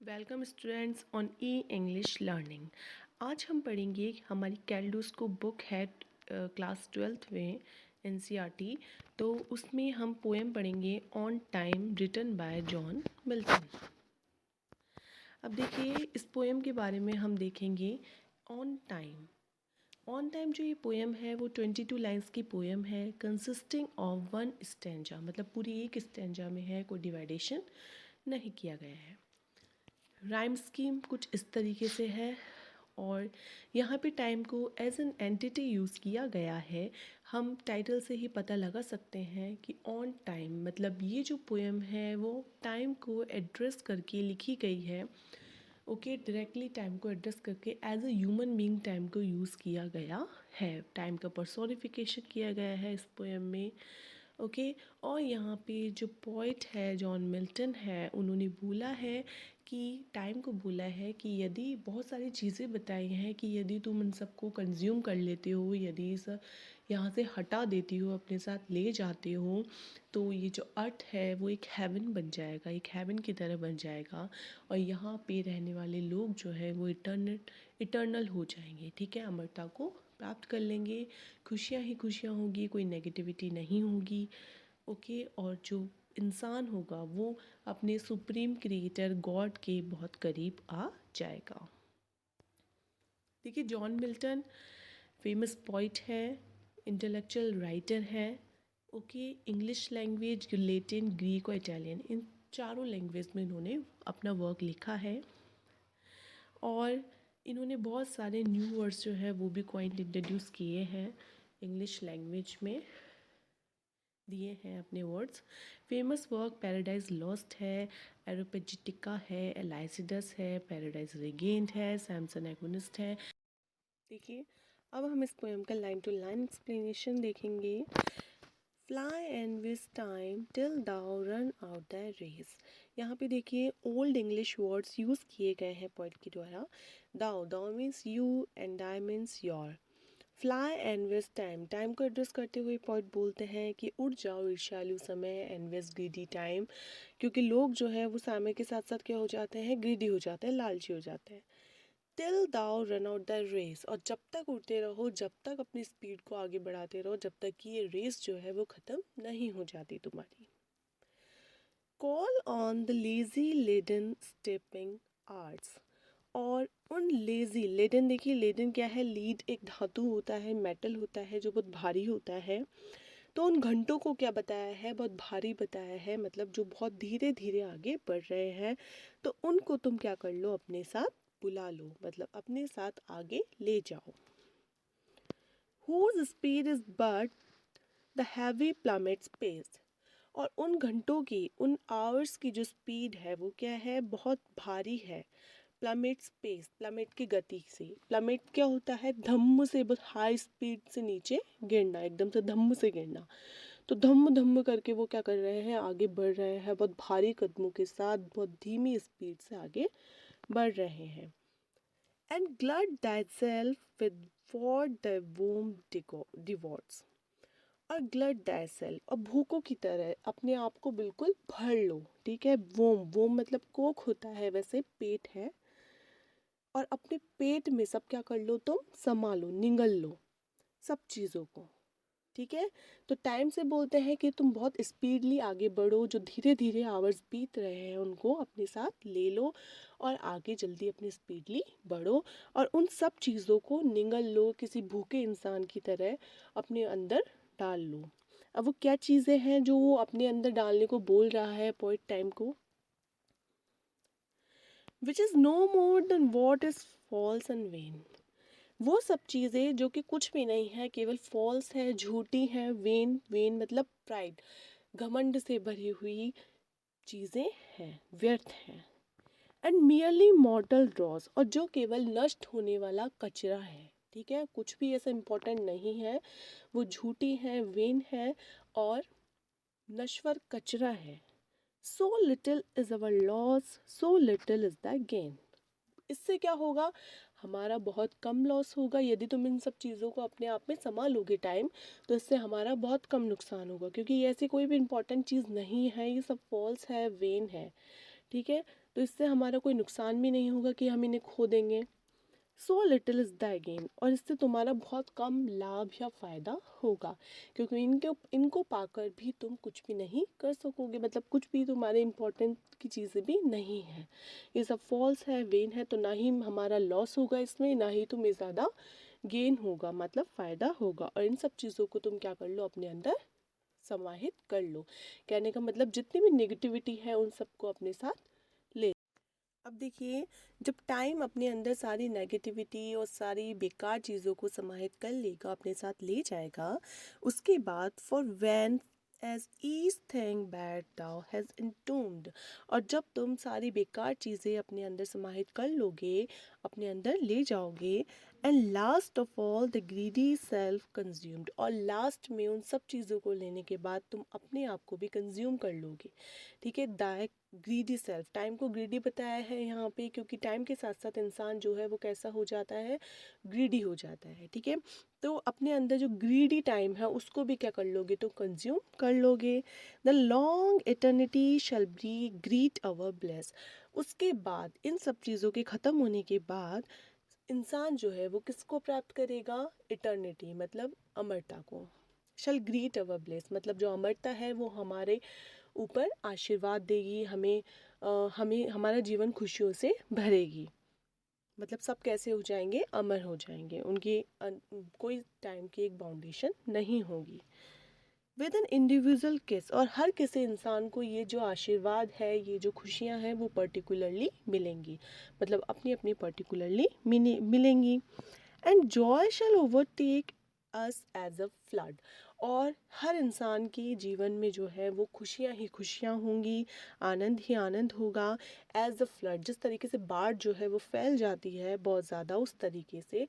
Welcome students on E English learning. आज हम पढ़ेंगे हमारी कैलडोस्को बुक है क्लास 12th में एनसीईआरटी। तो उसमें हम पोएम पढ़ेंगे on time written by John Milton. अब देखिए इस पोएम के बारे में हम देखेंगे। ऑन टाइम जो ये पोएम है वो 22 लाइन्स की पोएम है, कंसिस्टिंग ऑफ वन स्टेंजा, मतलब पूरी एक स्टेंजा में है, कोई डिवाइडेशन नहीं किया गया है। राइम स्कीम कुछ इस तरीके से है और यहाँ पे टाइम को एज एन एंटिटी यूज़ किया गया है। हम टाइटल से ही पता लगा सकते हैं कि ऑन टाइम मतलब ये जो पोएम है वो टाइम को एड्रेस करके लिखी गई है। ओके, डायरेक्टली टाइम को एड्रेस करके as a human being time को यूज़ किया गया है। टाइम का पर्सोनिफिकेशन किया गया है इस पोएम में। ओके, और यहाँ पे जो पोइट है जॉन मिल्टन है, उन्होंने बोला है कि टाइम को बोला है कि यदि बहुत सारी चीज़ें बताई हैं कि यदि तुम इन सबको कंज्यूम कर लेते हो, यदि इस यहाँ से हटा देती हो, अपने साथ ले जाते हो, तो ये जो अर्थ है वो एक हेवन बन जाएगा, एक हेवन की तरह बन जाएगा और यहाँ पे रहने वाले लोग जो है वो इटर्नल हो जाएंगे। ठीक है, अमरता को प्राप्त कर लेंगे, खुशियाँ ही खुशियाँ होगी, कोई नेगेटिविटी नहीं होगी। ओके, और जो इंसान होगा वो अपने सुप्रीम क्रिएटर गॉड के बहुत करीब आ जाएगा। देखिए जॉन मिल्टन फेमस पोइट है, इंटेलेक्चुअल राइटर है। Okay, English language, Latin, Greek और इटालियन, इन चारों लैंग्वेज में इन्होंने अपना वर्क लिखा है और इन्होंने बहुत सारे न्यू वर्ड्स जो है वो भी क्वाइंट इंट्रोड्यूस किए हैं, इंग्लिश लैंग्वेज में दिए हैं अपने words. Famous work paradise lost है, एरोपेजिटिका है, एलाइसिडस है, पैराडाइज रिगेन्ड है, सैमसन एगोनिस्ट है। देखिए अब हम इस पोएम का लाइन टू लाइन एक्सप्लेनेशन देखेंगे। Fly envious time till thou run out the race. यहाँ पे देखिए ओल्ड इंग्लिश वर्ड्स यूज़ किए गए हैं पोइट के द्वारा। Thou, thou means you and I means your. Fly and waste time, time को एड्रेस करते हुए पॉइंट बोलते हैं कि उड़ जाओ ईर्ष्यालु समय, एंड वेस्ट ग्रीडी टाइम, क्योंकि लोग जो है वो समय के साथ साथ क्या हो जाते हैं, ग्रीडी हो जाते हैं, लालची हो जाते हैं। Till thou run out the race, और जब तक उड़ते रहो, जब तक अपनी स्पीड को आगे बढ़ाते रहो, जब तक कि ये रेस जो है वो ख़त्म नहीं हो जाती तुम्हारी। Call on the lazy leaden stepping hours, और उन लेज़ी, लेडन, देखिए लेडन क्या है, लीड एक धातु होता है, मेटल होता है जो बहुत भारी होता है। तो उन घंटों को क्या बताया है, बहुत भारी बताया है, मतलब जो बहुत धीरे धीरे आगे बढ़ रहे हैं, तो उनको तुम क्या कर लो, अपने साथ बुला लो, मतलब अपने साथ आगे ले जाओ। Whose speed is but the heavy plummets pace, और उन घंटों की, उन आवर्स की जो स्पीड है वो क्या है, बहुत भारी है। प्लमेट स्पेस, प्लमेट की गति से, प्लमेट क्या होता है, धम्म से, बहुत हाई स्पीड से नीचे गिरना, एकदम से धम्म से गिरना। तो धम्म धम्म करके वो क्या कर रहे हैं, आगे बढ़ रहे हैं, बहुत भारी कदमों के साथ, बहुत धीमी स्पीड से आगे बढ़ रहे हैं। And glad thyself with what the womb devours, और ग्लड thyself, और भूखों की तरह अपने आप को बिल्कुल भर लो। ठीक है, वोम, वोम मतलब कोख होता है, वैसे पेट है, और अपने पेट में सब क्या कर लो, तुम समा लो, निगल लो सब चीज़ों को। ठीक है, तो टाइम से बोलते हैं कि तुम बहुत स्पीडली आगे बढ़ो, जो धीरे धीरे आवर्स बीत रहे हैं उनको अपने साथ ले लो और आगे जल्दी अपनी स्पीडली बढ़ो, और उन सब चीज़ों को निगल लो, किसी भूखे इंसान की तरह अपने अंदर डाल लो। अब वो क्या चीज़ें हैं जो वो अपने अंदर डालने को बोल रहा है पोइट टाइम को, which is no more than what is false and vain. वो सब चीज़ें जो कि कुछ भी नहीं है, केवल फॉल्स है, झूठी है, वेन, वेन मतलब प्राइड, घमंड से भरी हुई चीज़ें हैं, व्यर्थ हैं। एंड मियरली मॉर्टल ड्रॉज, और जो केवल नष्ट होने वाला कचरा है। ठीक है, कुछ भी ऐसा इम्पोर्टेंट नहीं है, वो झूठी है, वेन है और नश्वर कचरा है। So little is our loss, so little is the gain. इससे क्या होगा, हमारा बहुत कम लॉस होगा, यदि तुम इन सब चीज़ों को अपने आप में संभालोगे टाइम, तो इससे हमारा बहुत कम नुकसान होगा, क्योंकि ये ऐसी कोई भी इम्पोर्टेंट चीज़ नहीं है, ये सब फॉल्स है, वेन है। ठीक है, तो इससे हमारा कोई नुकसान भी नहीं होगा कि हम इन्हें खो देंगे। So little is the gain, और इससे तुम्हारा बहुत कम लाभ या फ़ायदा होगा, क्योंकि इनको पाकर भी तुम कुछ भी नहीं कर सकोगे, मतलब कुछ भी तुम्हारे इम्पोर्टेंट की चीज़ें भी नहीं है। ये सब फॉल्स है, वेन है, तो ना ही हमारा लॉस होगा इसमें, ना ही तुम्हें ज़्यादा गेन होगा, मतलब फ़ायदा होगा। और इन सब चीज़ों को तुम क्या कर लो, अपने अंदर समाहित कर लो। कहने का मतलब जितनी भी नेगेटिविटी है उन सबको अपने साथ ले। अब देखिए, जब टाइम अपने अंदर सारी नेगेटिविटी और सारी बेकार चीज़ों को समाहित कर लेगा, अपने साथ ले जाएगा, उसके बाद for when as each thing bad thou has entombed, और जब तुम सारी बेकार चीज़ें अपने अंदर समाहित कर लोगे, अपने अंदर ले जाओगे, and last of all the greedy self consumed, और लास्ट में उन सब चीज़ों को लेने के बाद तुम अपने आप को भी कंज्यूम कर लोगे। ठीक है, द ग्रीडी सेल्फ, टाइम को ग्रीडी बताया है यहाँ पे, क्योंकि टाइम के साथ साथ इंसान जो है वो कैसा हो जाता है, ग्रीडी हो जाता है। ठीक है, तो अपने अंदर जो ग्रीडी टाइम है उसको भी क्या कर लोगे, तो कंज्यूम कर लोगे। The long eternity shall be greet our bless, उसके बाद इन सब चीज़ों के ख़त्म होने के बाद इंसान जो है वो किसको प्राप्त करेगा, इटर्निटी मतलब अमरता को। शल ग्रीट अवर ब्लेस मतलब जो अमरता है वो हमारे ऊपर आशीर्वाद देगी, हमें हमारा जीवन खुशियों से भरेगी। मतलब सब कैसे हो जाएंगे, अमर हो जाएंगे, उनकी कोई टाइम की एक बाउंडेशन नहीं होगी। विद एन इंडिविजुअल किस, और हर किसी इंसान को ये जो आशीर्वाद है, ये जो खुशियाँ हैं वो पर्टिकुलरली मिलेंगी, मतलब अपनी अपनी पर्टिकुलरली मिलेंगी। And joy shall overtake us as a flood, और हर इंसान के जीवन में जो है वो खुशियाँ ही खुशियाँ होंगी, आनंद ही आनंद होगा। एज अ फ्लड, जिस तरीके से बाढ़ जो है वो फैल जाती है बहुत ज़्यादा, उस तरीके से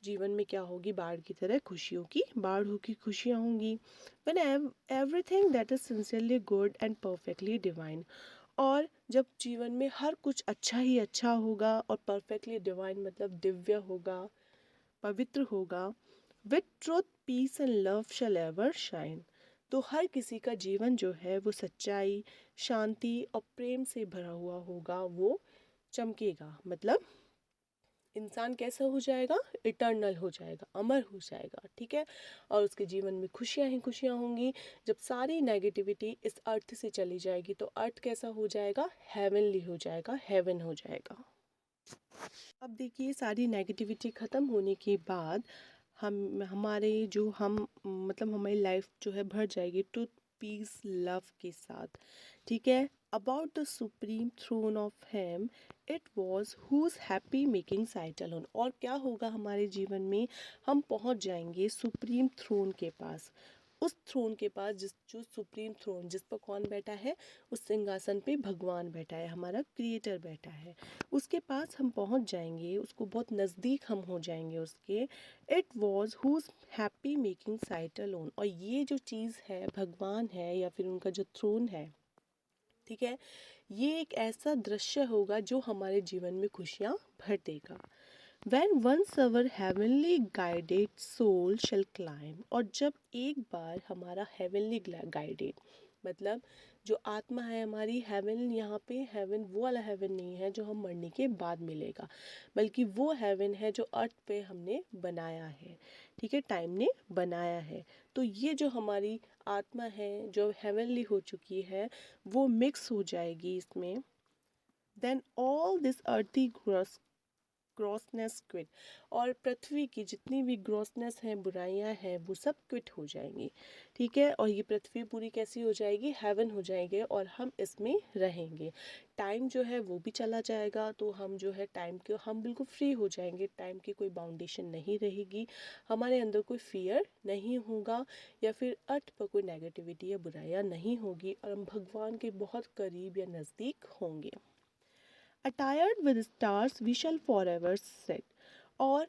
जीवन में क्या होगी, बाढ़ की तरह खुशियों की बाढ़ होगी, खुशियाँ होंगी। When everything that is sincerely good and perfectly divine, और जब जीवन में हर कुछ अच्छा ही अच्छा होगा, और परफेक्टली डिवाइन मतलब दिव्य होगा, पवित्र होगा। With truth peace and love shall ever shine, तो हर किसी का जीवन जो है वो सच्चाई, शांति और प्रेम से भरा हुआ होगा, वो चमकेगा। मतलब इंसान कैसा हो जाएगा, इटर्नल हो जाएगा, अमर हो जाएगा। ठीक है, और उसके जीवन में खुशियाँ ही खुशियाँ होंगी। जब सारी नेगेटिविटी इस अर्थ से चली जाएगी तो अर्थ कैसा हो जाएगा, हेवनली हो जाएगा, हेवन हो जाएगा। अब देखिए, सारी नेगेटिविटी ख़त्म होने के बाद हम हमारे जो हम मतलब हमारी लाइफ जो है भर जाएगी ट्रुथ पीस लव के साथ। ठीक है, about the supreme throne of him it was whose happy making sight alone, और क्या होगा हमारे जीवन में, हम पहुंच जाएंगे सुप्रीम थ्रोन के पास, उस थ्रोन के पास जो सुप्रीम थ्रोन जिस पर कौन बैठा है, उस सिंहासन पे भगवान बैठा है, हमारा क्रिएटर बैठा है, उसके पास हम पहुंच जाएंगे, उसको बहुत नज़दीक हम हो जाएंगे उसके। It was whose happy making sight alone, और ये जो चीज़ है, भगवान है या फिर उनका जो थ्रोन है, ठीक है, ये एक ऐसा दृश्य होगा जो हमारे जीवन में खुशियाँ भर देगा। When once our heavenly guided soul shall climb, और जब एक बार हमारा heavenly guided मतलब जो आत्मा है हमारी, हेवन यहाँ पे हेवन वो वाला हेवन नहीं है जो हम मरने के बाद मिलेगा, बल्कि वो हेवन है जो अर्थ पे हमने बनाया है। ठीक है, टाइम ने बनाया है। तो ये जो हमारी आत्मा है जो हेवनली हो चुकी है, वो मिक्स हो जाएगी इसमें। देन ऑल दिस अर्थी ग्रॉसनेस क्विट, और पृथ्वी की जितनी भी ग्रॉसनेस हैं, बुराइयां हैं, वो सब क्विट हो जाएंगी। ठीक है, और ये पृथ्वी पूरी कैसी हो जाएगी, हेवन हो जाएंगे, और हम इसमें रहेंगे। टाइम जो है वो भी चला जाएगा, तो हम जो है टाइम के हम बिल्कुल फ्री हो जाएंगे, टाइम की कोई बाउंडेशन नहीं रहेगी, हमारे अंदर कोई फियर नहीं होगा, या फिर अर्थ पर कोई नेगेटिविटी या बुराइयाँ नहीं होगी, और हम भगवान के बहुत करीब या नज़दीक होंगे। Attired with stars we shall forever set, और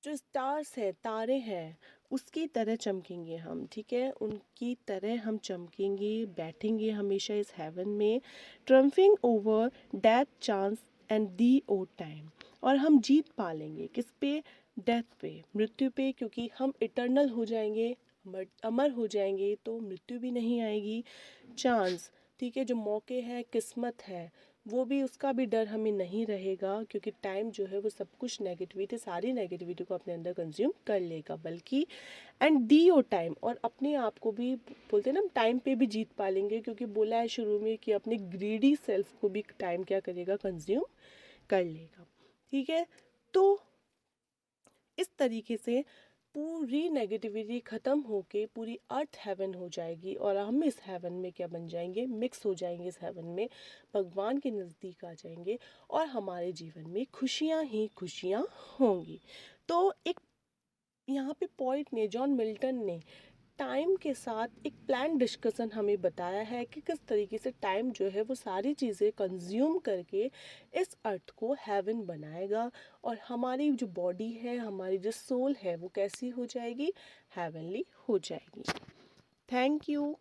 जो स्टार्स है, तारे हैं, उसकी तरह चमकेंगे हम। ठीक है, उनकी तरह हम चमकेंगे, बैठेंगे हमेशा इस हेवन में, triumphing over death chance and thee O time, और हम जीत पा लेंगे किस पे, डेथ पे, मृत्यु पे, क्योंकि हम इटर्नल हो जाएंगे, अमर हो जाएंगे, तो मृत्यु भी नहीं आएगी। चांस, ठीक है, जो मौके हैं, किस्मत है, वो भी, उसका भी डर हमें नहीं रहेगा, क्योंकि टाइम जो है वो सब कुछ नेगेटिविटी, सारी नेगेटिविटी को अपने अंदर कंज्यूम कर लेगा। बल्कि एंड दी योर टाइम, और अपने आप को भी बोलते हैं ना, हम टाइम पे भी जीत पालेंगे, क्योंकि बोला है शुरू में कि अपने ग्रीडी सेल्फ को भी टाइम क्या करेगा, कंज्यूम कर लेगा। ठीक है, तो इस तरीके से पूरी नेगेटिविटी ख़त्म होके पूरी अर्थ हेवन हो जाएगी, और हम इस हेवन में क्या बन जाएंगे, मिक्स हो जाएंगे इस हेवन में, भगवान के नज़दीक आ जाएंगे, और हमारे जीवन में खुशियाँ ही खुशियाँ होंगी। तो एक यहाँ पे पॉइंट ने, जॉन मिल्टन ने टाइम के साथ एक प्लान डिस्कशन हमें बताया है कि किस तरीके से टाइम जो है वो सारी चीज़ें कंज्यूम करके इस अर्थ को हेवन बनाएगा, और हमारी जो बॉडी है, हमारी जो सोल है, वो कैसी हो जाएगी, हेवनली हो जाएगी। Thank you.